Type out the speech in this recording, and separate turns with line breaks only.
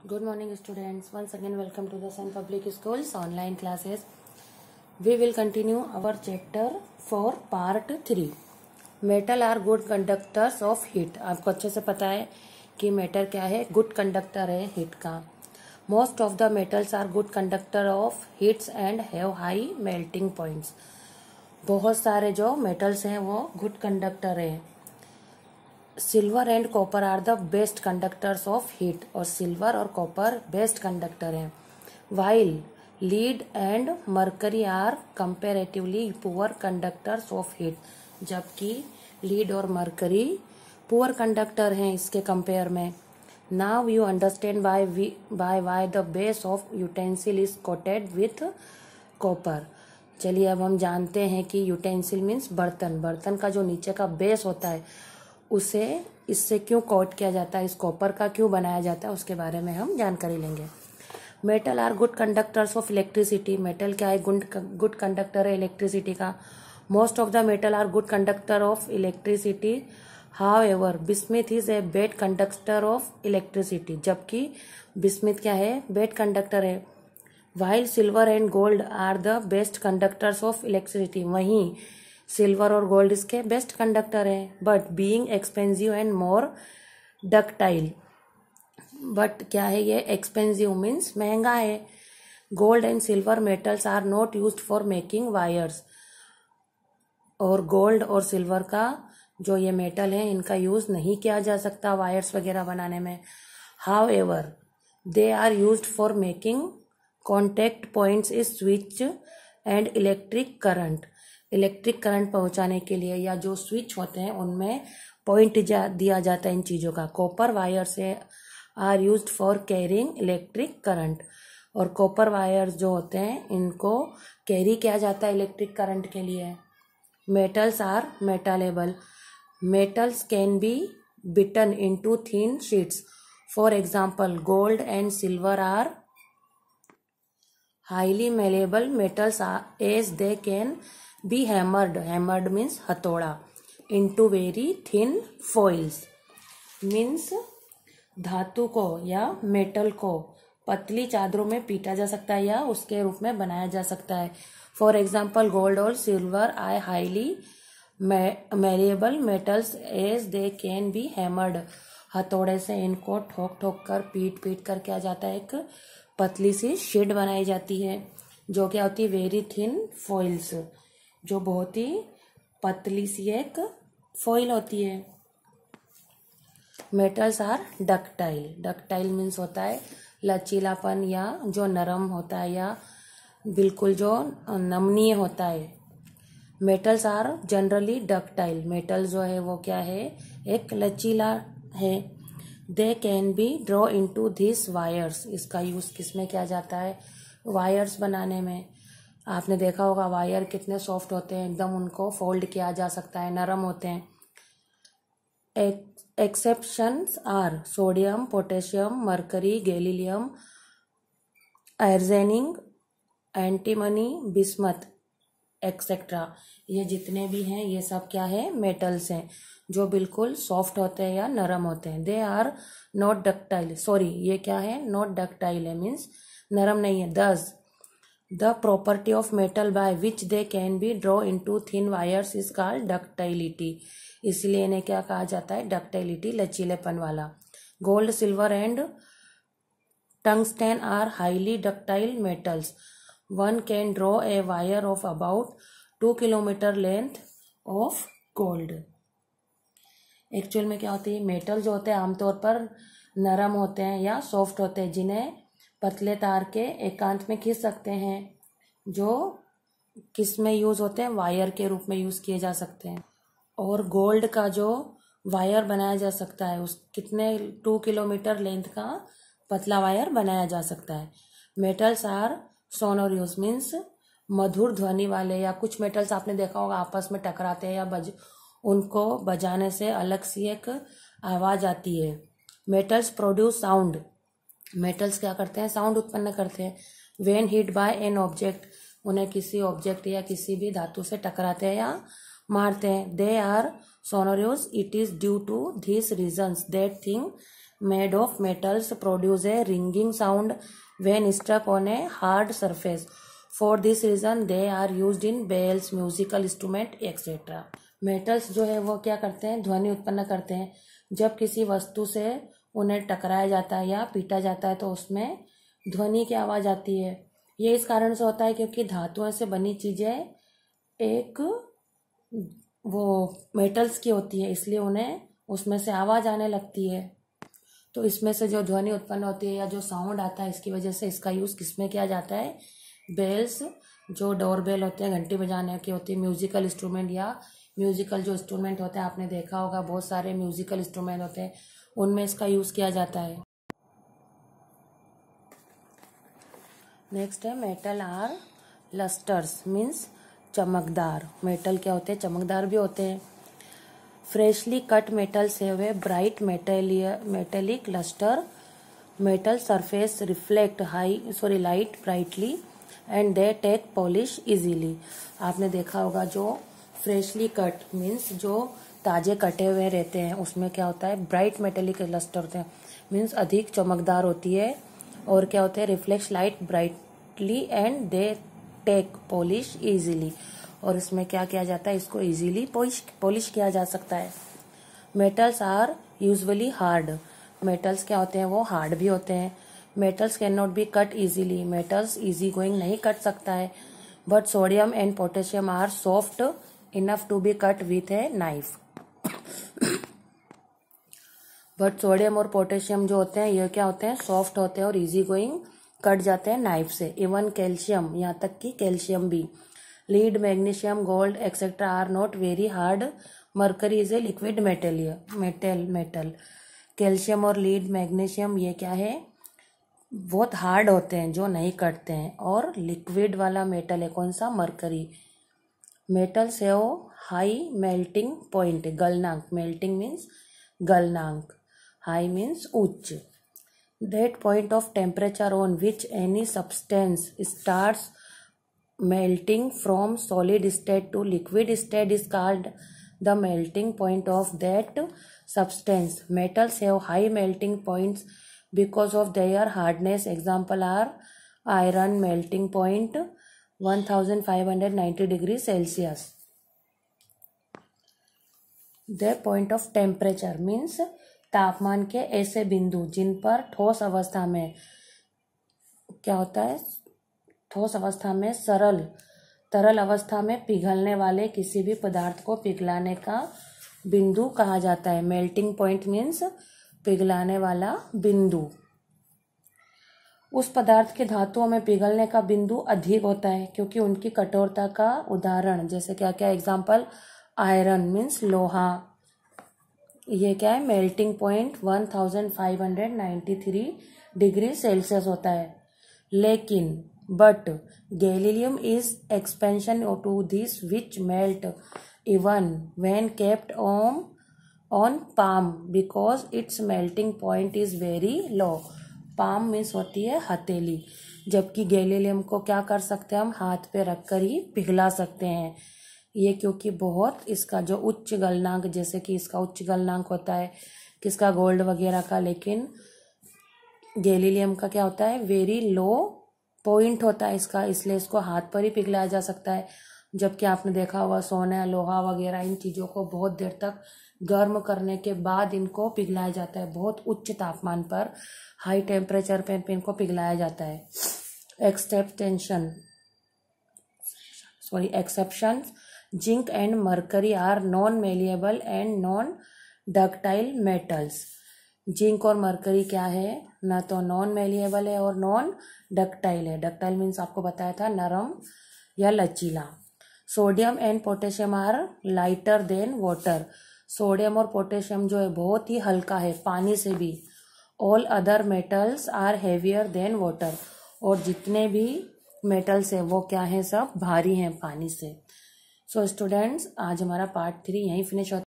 Good morning, students. Once again, welcome to the Sun Public Schools online classes. We will continue our chapter 4, part 3. Metal are good conductors of heat. आपको अच्छे से पता है कि metal क्या है, good conductor है heat का. Most of the metals are good conductor of heats and have high melting points. बहुत सारे जो मेटल्स हैं वो गुड कंडक्टर है. Silver and copper are the best conductors of heat. और सिल्वर और कॉपर बेस्ट कंडक्टर हैं. While lead and mercury are comparatively poor conductors of heat. जबकि लीड और मरकरी पुअर कंडक्टर हैं इसके कंपेयर में. Now you understand by why the base of utensil is coated with copper. चलिए अब हम जानते हैं कि यूटेंसिल मीन्स बर्तन. बर्तन का जो नीचे का बेस होता है उसे इससे क्यों कोट किया जाता है, इस कॉपर का क्यों बनाया जाता है, उसके बारे में हम जानकारी लेंगे. Metal are good conductors of electricity. Metal क्या है, गुड कंडक्टर है इलेक्ट्रिसिटी का. Most of the metal are good conductor of electricity. However bismuth is a bad conductor of electricity. जबकि बिस्मिथ क्या है, बैड कंडक्टर है. While silver and gold are the best conductors of electricity. वहीं silver और gold इसके best conductor है. But being expensive and more ductile. But क्या है ये, एक्सपेंसिव मीन्स महंगा है. Gold and silver metals are not used for making wires. और गोल्ड और सिल्वर का जो ये मेटल है इनका यूज नहीं किया जा सकता वायर्स वगैरह बनाने में. However they are used for making contact points is switch and electric current. Electric current पहुंचाने के लिए या जो स्विच होते हैं उनमें पॉइंट दिया जाता है इन चीज़ों का. कॉपर वायर से are used for carrying electric current. और कॉपर वायर्स जो होते हैं इनको कैरी किया जाता है इलेक्ट्रिक करंट के लिए. Metals are malleable. Metals can be beaten into thin sheets. For example gold and silver are highly malleable metals as they can be hammered means हथौड़ा into very thin foils. means धातु को या metal को पतली चादरों में पीटा जा सकता है या उसके रूप में बनाया जा सकता है. फॉर एग्जाम्पल गोल्ड और silver are highly malleable metals as they can be hammered. हथौड़े से इनको ठोक ठोक कर पीट कर क्या जाता है, एक पतली सी शीट बनाई जाती है जो क्या होती है, वेरी थिन फॉइल्स, जो बहुत ही पतली सी एक फॉइल होती है. Metals are ductile. Ductile means होता है लचीलापन या जो नरम होता है या बिल्कुल जो नमनीय होता है. Metals are generally ductile. Metal जो है वो क्या है, एक लचीला है. They can be draw into this wires. इसका यूज किसमें किया जाता है, वायर्स बनाने में. आपने देखा होगा वायर कितने सॉफ्ट होते हैं, एकदम उनको फोल्ड किया जा सकता है, नरम होते हैं. Exceptions are sodium, potassium, mercury, gallium, arsenic, antimony, bismuth etcetera. ये जितने भी हैं ये सब क्या है, मेटल्स हैं जो बिल्कुल सॉफ्ट होते हैं या नरम होते हैं. They are not ductile. Sorry ये क्या है, नॉट डक्टाइल है मीन्स नरम नहीं है. Thus the property of metal by which they can be draw into thin wires is called ductility. इसलिए इन्हें क्या कहा जाता है, डक्टाइलिटी, लचीलेपन वाला. Gold, silver and tungsten are highly ductile metals. One can draw a wire of about 2 kilometre length of gold. Actual में क्या होती है, मेटल जो होते हैं आमतौर पर नरम होते हैं या सॉफ्ट होते हैं जिन्हें पतले तार के एकांत में खींच सकते हैं, जो किस में यूज होते हैं, वायर के रूप में यूज किए जा सकते हैं. और गोल्ड का जो वायर बनाया जा सकता है उस कितने 2 किलोमीटर लेंथ का पतला वायर बनाया जा सकता है. मेटल्स आर सोनोरियस मीन्स मधुर ध्वनि वाले. या कुछ मेटल्स आपने देखा होगा आपस में टकराते हैं या उनको बजाने से अलग सी एक आवाज आती है. Metals produce sound. मेटल्स क्या करते हैं, साउंड उत्पन्न करते हैं. When hit by an object, उन्हें किसी ऑब्जेक्ट या किसी भी धातु से टकराते हैं या मारते हैं. They are sonorous. It is due to this reasons that thing made of metals produce a ringing sound when struck on a hard surface. For this reason they are used in bells, musical instrument, etc. Metals जो है वो क्या करते हैं, ध्वनि उत्पन्न करते हैं। जब किसी वस्तु से उन्हें टकराया जाता है या पीटा जाता है तो उसमें ध्वनि की आवाज आती है। ये इस कारण से होता है क्योंकि धातुओं से बनी चीजें एक वो मेटल्स की होती है, इसलिए उन्हें उसमें से आवाज आने लगती है। तो इसमें से जो ध्वनि उत्पन्न होती है या जो साउंड आता है, इसकी वजह से इसका यूज किसमें किया जाता है, बेल्स, जो डोर बेल होते हैं, घंटी बजाने की होती है, म्यूजिकल इंस्ट्रूमेंट या म्यूजिकल जो इंस्ट्रूमेंट होते हैं, आपने देखा होगा बहुत सारे म्यूजिकल इंस्ट्रूमेंट होते हैं, उनमें इसका यूज किया जाता है। नेक्स्ट है मेटल आर लस्टर्स, मीन्स चमकदार। मेटल क्या होते हैं, चमकदार भी होते हैं। Freshly cut metals have a bright metallic lustre, metal surface reflect light brightly and they take polish easily। आपने देखा होगा जो फ्रेशली कट मीन्स जो ताजे कटे हुए रहते हैं उसमें क्या होता है, ब्राइट मेटेलिक लस्टर होते हैं, मीन्स अधिक चमकदार होती है। और क्या होते हैं, reflect light brightly and they take polish easily. और इसमें क्या किया जाता है, इसको इजीली पॉलिश किया जा सकता है। Metals are usually hard, metals क्या होते हैं, वो हार्ड भी होते हैं। Metals can not be cut easily, metals easy going नहीं कट सकता है। But sodium and potassium are soft enough to be cut with a knife. But sodium और पोटेशियम जो होते हैं ये क्या होते हैं, सॉफ्ट होते हैं और इजी गोइंग कट जाते हैं नाइफ से। इवन कैल्शियम, यहाँ तक कि कैल्शियम भी। Lead, magnesium, gold etcetera are not very hard. Mercury is a liquid metal. Calcium और लीड, मैग्नीशियम ये क्या है, बहुत हार्ड होते हैं जो नहीं कटते हैं। और लिक्विड वाला मेटल है कौन सा, mercury. Metals have high melting point, गलनांक, मेल्टिंग मीन्स गलनांक, हाई मीन्स उच्च। That point of temperature on which any substance starts melting from solid state to liquid state is called the melting point of that substance. Metals have high melting points because of their hardness. Example are iron, melting point 1590 degrees Celsius. The point of temperature means तापमान के ऐसे बिंदु जिन पर ठोस अवस्था में क्या होता है, ठोस अवस्था में तरल अवस्था में पिघलने वाले किसी भी पदार्थ को पिघलाने का बिंदु कहा जाता है। मेल्टिंग पॉइंट मीन्स पिघलाने वाला बिंदु। उस पदार्थ के धातुओं में पिघलने का बिंदु अधिक होता है क्योंकि उनकी कठोरता का उदाहरण जैसे क्या क्या, एग्जाम्पल आयरन मीन्स लोहा, ये क्या है, मेल्टिंग पॉइंट 1593 डिग्री सेल्सियस होता है। लेकिन but gallium is expansion to this which melt even when kept on palm because its melting point is very low। palm means होती है हथेली, जबकि गैलीलियम को क्या कर सकते हैं, हम हाथ पे रखकर ही पिघला सकते हैं। ये क्योंकि बहुत इसका जो उच्च गलनांक, जैसे कि इसका उच्च गलनांक होता है किसका, गोल्ड वगैरह का, लेकिन गैलीलियम का क्या होता है, वेरी लो पॉइंट होता है इसका, इसलिए इसको हाथ पर ही पिघलाया जा सकता है। जबकि आपने देखा होगा सोना, लोहा वगैरह इन चीज़ों को बहुत देर तक गर्म करने के बाद इनको पिघलाया जाता है, बहुत उच्च तापमान पर, हाई टेम्परेचर पे इनको पिघलाया जाता है। Exception, zinc and mercury are non malleable and non ductile metals. Zinc और मरकरी क्या है, ना तो नॉन मेलिएबल है और नॉन डक्टाइल है। डक्टाइल मीन्स आपको बताया था नरम या लचीला। Sodium and potassium are lighter than water. Sodium और पोटेशियम जो है बहुत ही हल्का है पानी से भी। All other metals are heavier than water. और जितने भी मेटल्स है वो क्या है, सब भारी हैं पानी से। सो स्टूडेंट्स, आज हमारा पार्ट 3 यहीं फिनिश होता है।